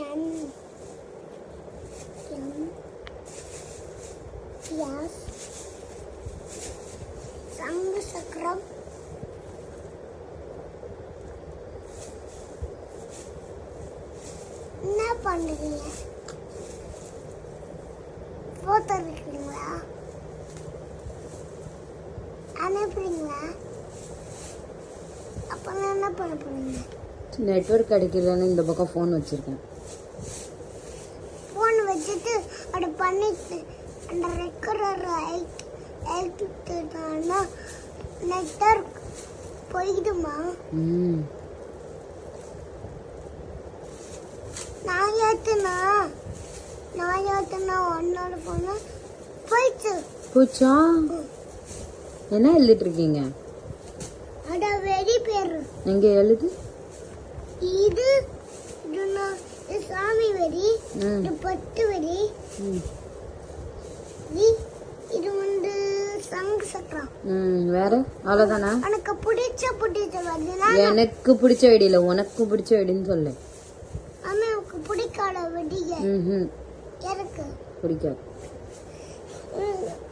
N M S சங்கு சக்கரம் என்ன பண்றீங்க? போட்டோ எடுக்கிறீங்களா? அனுப்புறீங்களா? அப்ப நான் என்ன பண்ண போறீங்க? நெட்வொர்க் கிடைக்கலன்னு இந்த பக்கம் ஃபோன் வச்சிருக்கேன். ஃபோன் வச்சுட்டு அதை பண்ணிட்டு அந்த ரெக்கார்டர் எழுத்துட்டானா நெட்வொர்க் போயிடுமா? நான் ஏத்துனா உன்னோட போன போயிடுச்சா? என்ன எழுதிட்டு இருக்கீங்க? அட வெடி பேரு எங்க எழுது? இது சாமி வெடி, இது பட்டு வெடி, இது வந்து சங்கு சக்கரம். வேற அவ்வளவுதானா? எனக்கு பிடிச்ச வெடினா எனக்கு பிடிச்ச வெடி இல்ல, உனக்கு பிடிச்ச வெடின்னு சொல்லு. ஆமா, எனக்கு பிடிக்காத வெடிங்க எனக்கு பிடிக்காது.